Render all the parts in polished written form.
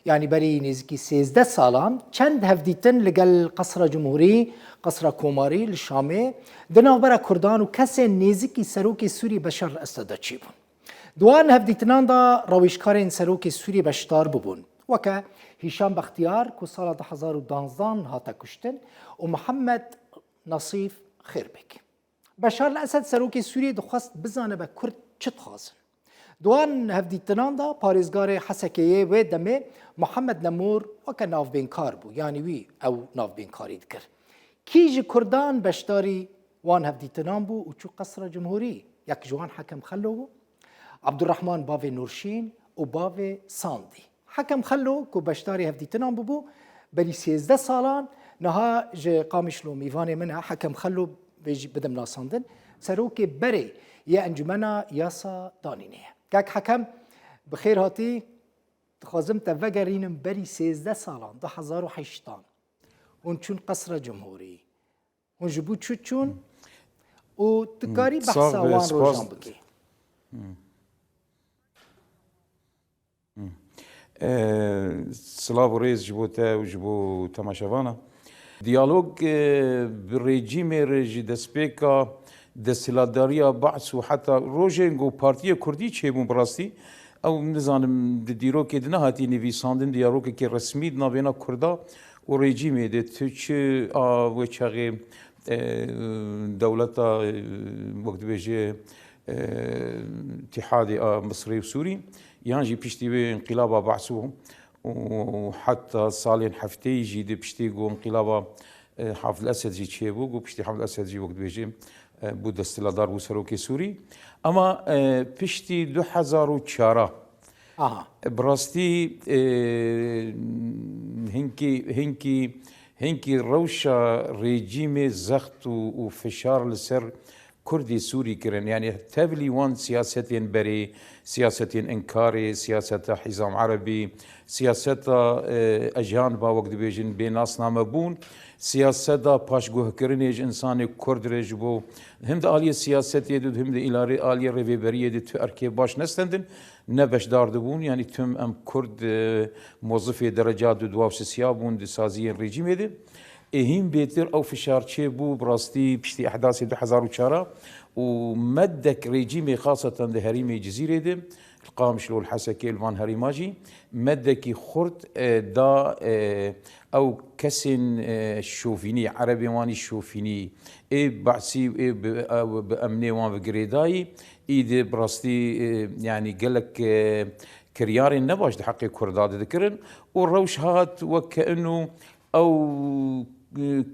يعني بري نزكي 13 سالان چند هفديتن لقل قصر جمهوري قصر كوماري للشامي دناوبرا كردان وكسن نزكي سروكي سوري بشار الاسد تشيبون دوان هفديتنان دا رويشكارين سروكي سوري بشتار ببون وكا هشام بختيار كو سالة 2012 هاتا كشتن ومحمد نصيف خيربك بشار الاسد سروكي سوري دخواست بزانه با كرد چت خازن دوان هفديتنان دا پاريزگار حسكيه و دمه محمد نمور وكا ناف بينكار بو يعني وي او ناف بينكاري دكر كيجي كردان بشتاري وان هفديتنان بو وچو قصر جمهوري يك جوان حكم خلو عبد الرحمن بافي نورشين وبافي ساندي حكم خلو كو بشتاري هفديتنان بو بري 13 سالان نها جي قامشلو ميفاني منها حكم خلو بيجي بدم ناساندن سروكي بري يا انجمنا ياسا دانينيه كاك حكم بخير هاتي تخازم تفقرين بري 13 سالان 2008 ونشون قصر جمهوري ونجبو تشون وتكاري بحثا وان روجان بكي سلاف ريز جبوتا وجبو تماشافانا ديالوج بالريجيم ريجي دسبيكا دستلاداريا بعث وحتى روجينغو بارتيه كردي تشيبون براستي او نزانم ديروكي دنا هاتي نيفيساندن ديالوج كي رسمي دنا بينا كردا وريجيم دي تش وچاغي دولتا وقت بيجي اتحاد مصري وسوري يعني بيشتي انقلاب بعثوهم وحتى صالين حفتي يجي دي بيشتي انقلاب حافظ الاسد جي تشيبو وبيشتي حافظ الاسد جي وقت بيجي بود استلادار بو سروكي سوري اما بيشتي 2004 براستي هنكي روشا ريجيمي زخت وفشار لسر كردي سوري كرن يعني تابلي وان سياستين بري سياستين انكاري سياسة حزام عربي سياسة اجانب وقت بيجن بناس نامبون سياسة باشگوه كرنيج انسان كرد رجبو هم ده آلية سياسة يدود هم ده إلاري آلية ريبري يدود تو أركي باش نستندن نبش دار دبون يعني تم ام كرد موظفي درجات دو واو سيابون دي سازيين ريجيم يدود اهم بيتر او فشار تشي بو براستي بشتي احداث 2004 ومدك ريجيمي خاصة ده هريمي جزيرة ده القامشلو الحسكي الفان هريماجي مدكي خرط دا او كسن شوفيني عربي واني شوفيني اي بعسي بامني وان بقريداي ايدي براستي يعني قالك كرياري نباش حقي كرداد ذكرن والروش هات وكأنه او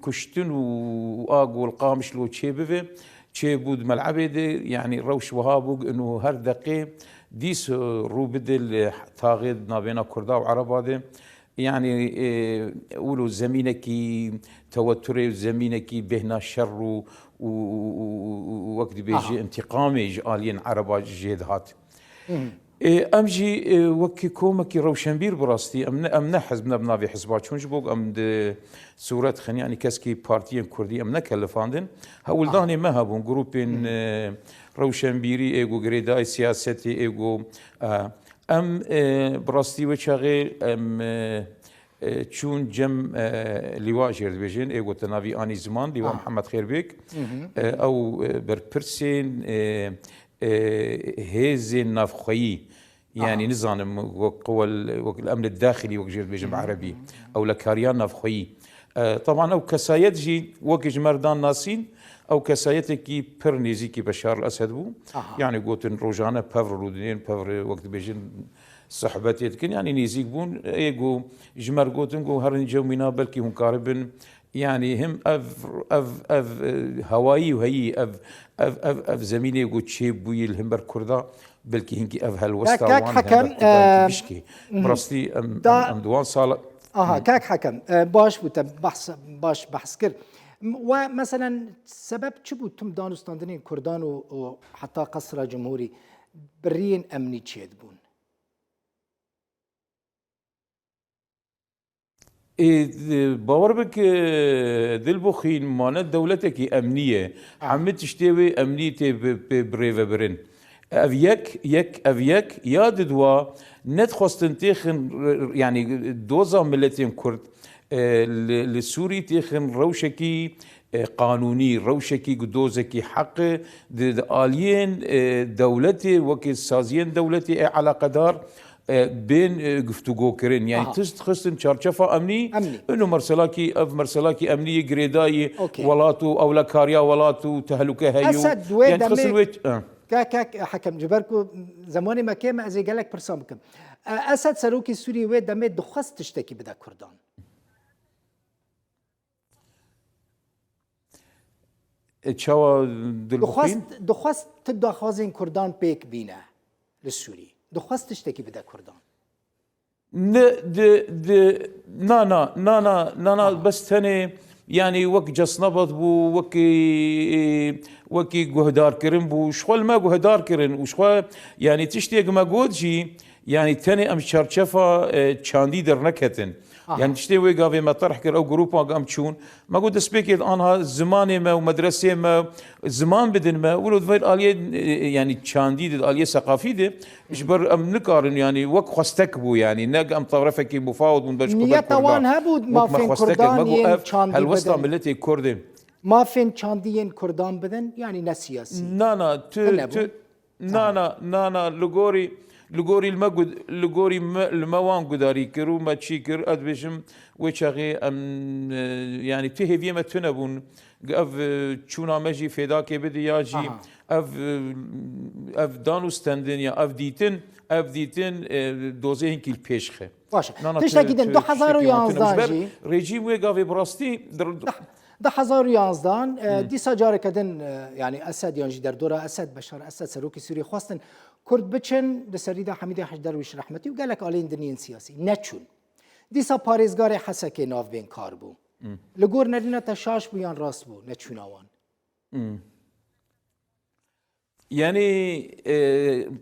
كشتن واقو القامش لو تشيبه تشيبود ملعبه دي يعني روش وهابوق انه هر دقيقه ديس روبدل تاغيد نابينا كردا وعرب هذا يعني قولوا زمينكي توتري زمينكي بهنا شر ووقت بيجي انتقامي جالين عرب جيد هات امجي وكي كومكي روشنبير براستي امنا حزبنا بنافي حزبات شونج بوق ام صورت خني يعني كسكي بارتيين كردي امنا كلفاندن هولداني ما هبون جروبين روشنبيري ايغو غريداي سياستي ايغو ام براستي وشاغي ام چون جم لواء جرد بيجين ايغو تنافي اني زمان لواء محمد خيربيك او بربرسين هيزي النافخي يعني نظام قوى الامن الداخلي وجرد بيجم عربي او لكاريان نافخي طبعا او كسايت جي وكج مردان ناسين او كسايتكي برنيزيكي بشار الاسد بو يعني قوتن روجانا بافر رودين بافر وقت بيجن صحبتي يتكن يعني نيزيك بون ايغو جمر قوتن قو هرن جو منا بلكي هم كاربن يعني هم اف هواي وهي اف زميلي قو تشيب بوي الهمبر كردا بلكي هنكي اف هالوسطا وان حكم بشكي براستي ام دوان صالة كاك حكم باش بحث باش بحث كر ومثلا سبب شبو تم دانستاندنين كردان وحتى قصر جمهوري برين امني تشيد بون باور بك دل بخين مانا دولتك امنيه حمد تشتوي امنيتي بريفا برين افيك ياد دوا ندخستن تيخن يعني دوزا ملتين كرد للسوري تيخن روشكي قانوني روشكي قدوزكي حق آليين دولتي وكي سازيين دولتي علاقة دار بين قفتوغو كرين يعني تخستن شارشفا امني انه مرسلاكي امني جريداي ولاتو او لكاريا ولاتو تهلكه هيو اسد يعني تخسن ويت كاك حكم جبركو زماني ما كان زي قالك برسامكم اسد سروكي السوري ويد دمت دخست تشتكي بدا كردان تشاوا دخست تدخوازين كردان بيك بينا للسوري دخست تشتكي بدا كردان نا بس تاني يعني وك جسنبط بو وكي جهدار كرن بو شخول ما جهدار كرن وشخول يعني تشتيق ما جودجي يعني تاني ام شرشفا تشاندي در نكتن يعني تشتي وي قافي ما طرح كر او جروبا قام تشون ما قد سبيكي انها زماني ما ومدرسه ما زمان بدن ما ولو فير اليه يعني تشاندي اليه ثقافي دي اجبر ام نكارن يعني وك خستكبو يعني نق ام طرفك مفاوض من بلش نية طوان هبو ما فين كردان ين تشاندي هل وصل ملتي كردي ما فين تشانديين كردان بدن يعني ناس سياسي نا لغوري الموان قداري كرو ما تشيكر ادبشم وشاغي ام يعني تهيفي ما تنبون اف تشونا مجي فداك بدي ياجي اف دانو ستاندن يا اف ديتن دوزين كيل بيشخه باشا تشتكي 2011 جي ريجيم ويغافي براستي 2011 دي سجارة كدن يعني اسد يعني در دورة اسد بشار اسد سروكي سوري خواستن كرد بچن لسريدا حميدة حج درويش رحمتي وقال لك آلين دنيين سياسي نچون ديسا پاريزگار حسكي ناف بين كار بو لغور ندينا تشاش بو يان راست بو نچون آوان يعني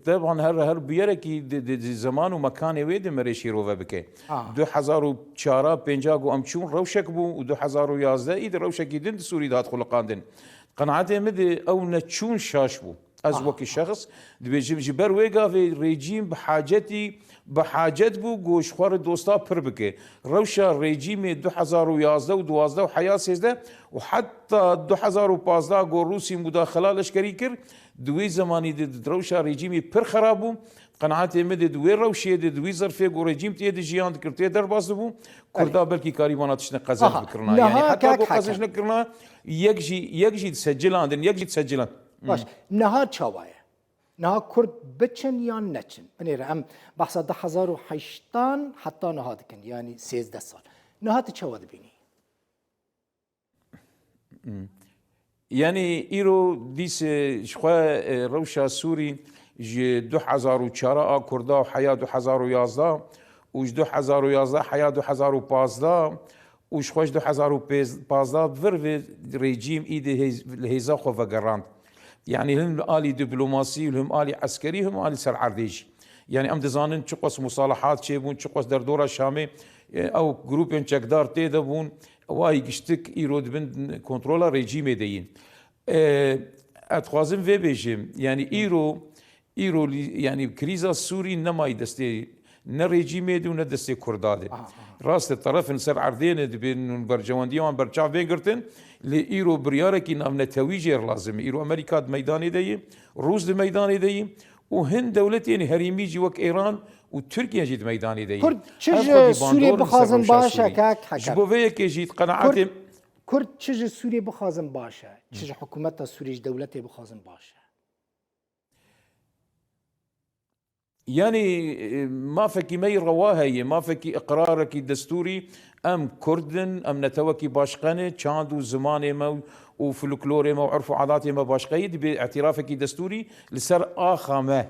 طبعا هر بيركي زمان ومكان ويد مريشي روفا بكي 2004 بينجاغو امچون روشك بو و 2011 ايد روشك دين سوري دات خلقاندن قناعتي مدي او نچون شاش بو از وكي شخص دبيجي جبر ويغا في ريجيم بحاجت بو گوش خوار دوستا پر بكي روشا ريجيم 2011 و 12 وحياة 13 وحتى 2015 گو روسي مداخله لشكري كر دوي زماني دروشا ريجيمي پر خرابو قناعتي مدي دوي روشي دوي ظرفي گو ريجيم تي جيان كرتي درباز بو كردا بلكي كاريمانات شنو قزاز بكرنا يعني حتى بو قزاز نكرنا يجي تسجلان يجي تسجلان باش نها چاوايه نها كرد بچن یا نچن بنيره ام بحث 2008 حتى نها دكن يعني 13 سال نها تشوا دبيني يعني ايرو ديس شخوا روشا سوري جي 2004 كردا وحياه 2011 و 2011 حياه 2015 وش خوش 2015 بفر ريجيم ايدي الهيزا خو فقراند يعني هم آلي دبلوماسي وهم آلي عسكري هم آلي سر عرديجي يعني ام دزانن چقص مصالحات چيبون چقص در دورة شامي او جروبين چكدار تيدبون واي گشتك ايرود بن كنترولا ريجيم دين اتخوازم في بيجيم يعني ايرو يعني كريزا سوري نماي دستي نه ريجيم دي ونه دستي كرداده راست الطرف سر عردين بين برجواندي وان برچاف بينگرتن لإيرو برياركي نام نتويجير لازم إيرو أمريكا ميداني دي روس ميداني دي وهند دولتي يعني هريميجي وك إيران وتركيا جيت ميداني دي كرد چج سوريا بخازن باشا كاك حكم جبوفيا كي جيت قناعاتي كرد چج سوريا بخازن باشا چج حكومتها سوريا دولتي بخازن باشا يعني ما فكي مي رواهي ما فكي اقرارك الدستوري ام كردن ام نتوكي باشقنه چاندو زمانه ما وفلكلوري ما وعرفوا عاداتي ما باشقيد باعترافك الدستوري لسر اخامه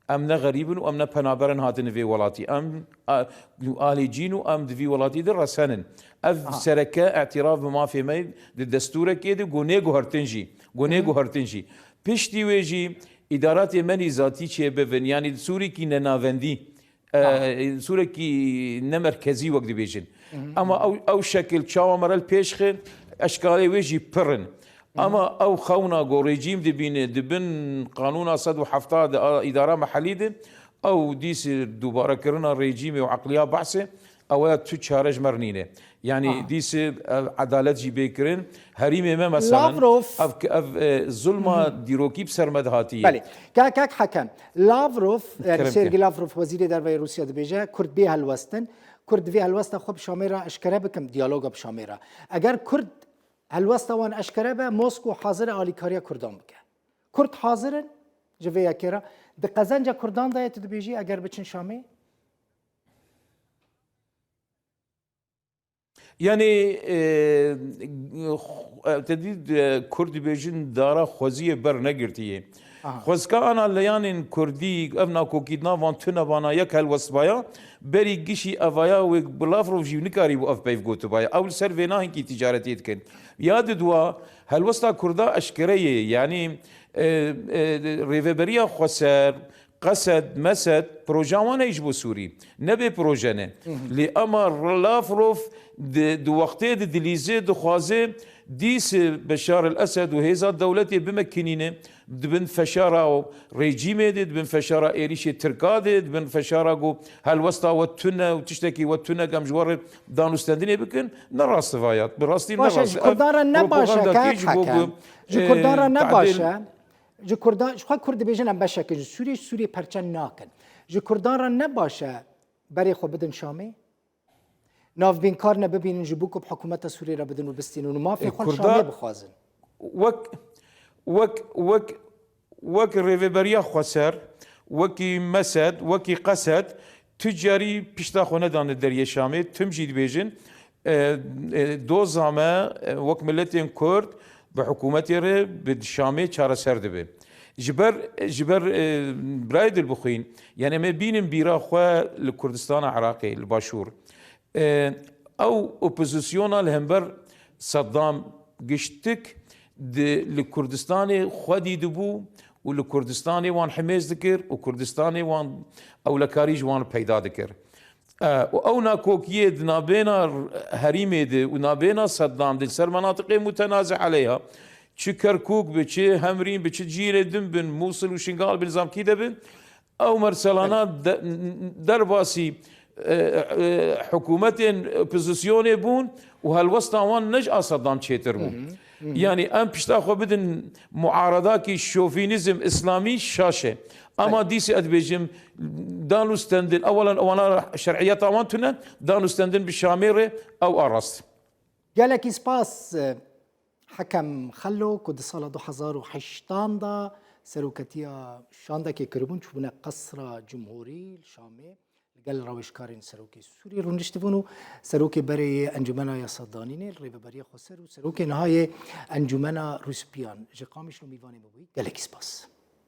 امنا غريب وامنا بنابرن هاتن في ولاتي ام آلي جينو ام دفي ولاتي در سنن اف سركه اعتراف ما في مي الدستور كده غونيغو هرتنجي بيشتي ويجي ادارات منی ذاتی چه ببین یعنی سوری کی نناوندی سوری کی نمرکزی وقت بیشن اما او شکل چاو مرل پیشخ اشکالی ویجی پرن اما او خونا جو ريجيم دبن قانون 170 اداره محليه دي او ديس دوباره كرنا ريجيم وعقليه بحثه او تو تشارج مرنينه يعني ديس عدالة جي بيكرن هريمه ما مثلا لافروف اف ظلمه ديروكي بسرمد هاتيه بله كاك حكم لافروف يعني كرم سيرجي كه. لافروف وزير داربای روسيا دبيجا كرد بها الوستن كرد بها الوستا خب شاميرا اشكره بكم ديالوجا بشاميرا اگر كرد الوستا وان اشكره به موسكو حاضر اليكاريا كردان بك كرد حاضرن جويا كيرا د قزنجا كردان دا تدبيجي اگر بچن شامي يعني تدید کردی بیجن دارا خوزی بر نگرتیه خوزکا انا لیان کردی ابنا کوکیدنا وان تنا وانا یک هل وسبایا بری گشی اوایا و بلافرو جیو نکاری بو اف بیف گوتو بایا اول سر وینا هنکی تجارتی کن یاد دوا هل وستا کردا اشکریه يعني ريفبريا خسر قصد مسد بروجاوانا يجبو سوري نبي بروجانه لأمر لافروف دو وقتي دليزي دو خوازي ديس بشار الأسد وهيزا دولتي بمكنينه دبن فشارة ريجيمي دبن فشارة إيريشي تركادي دبن فشارة جو هالوسطى والتنة وتشتكي والتنة كم جوار دانو ستانديني بكن نراس فايات براستي نراس كردارا نباشا كاك حكم جو كردارا نباشا جو کردان شو کرد بیشتر نباشه که سوری پرچن ناکن جو کردان را نباشه برای خود بدن شامی ناف بین کار نببینن جبوک بحکومت سوری را بدن و بستین و ما فی خود شامی بخوازن وك ريفبريا خسر وكي مسد وكي قسد تجاري بيشتاخونه دان الدريه شامي تمجي بيجن دو زعما وك ملتين كرد بحكومتي بالشامي شارع سردبه جبر برايد البخين يعني ما بين بيرا خوا لكردستان عراقي الباشور او اوبوزيسيونا الهمبر صدام قشتك لكردستاني خدي دبو ولكردستاني وان حميز ذكر وكردستاني وان او لكاريج وان بيدا ذكر او ناكوكيه نابينا هريمي دي ونابينا صدام دي سر مناطق متنازع عليها چه كركوك بچه همرين بچه جيره دم بن موصل وشنغال بنظام كده بن او مرسلانات درباسي حكومتين اوبوزيسيون بون وهالوسطى وان نجأ صدام تشيتر بون يعني ام بيشتاخو بدن معارضاكي شوفينيزم اسلامي شاشه اما ديسي ادبيجم دانو ستندن اولا وانا شرعيات اوانتنا دانو ستندن بالشاميره او ارست جالك سباس حكم خلو كد صالة 2008 دا سروكتيا شاندا كي كربون شونا قصر جمهوري الشامي قال روشكارين سروكي سوري رونشتفونو سروكي بري انجمنا يا صدانين الريفبريا خسر وسروكي نهاية انجمنا روسبيان جقامش نو ميفاني بوي جالك سباس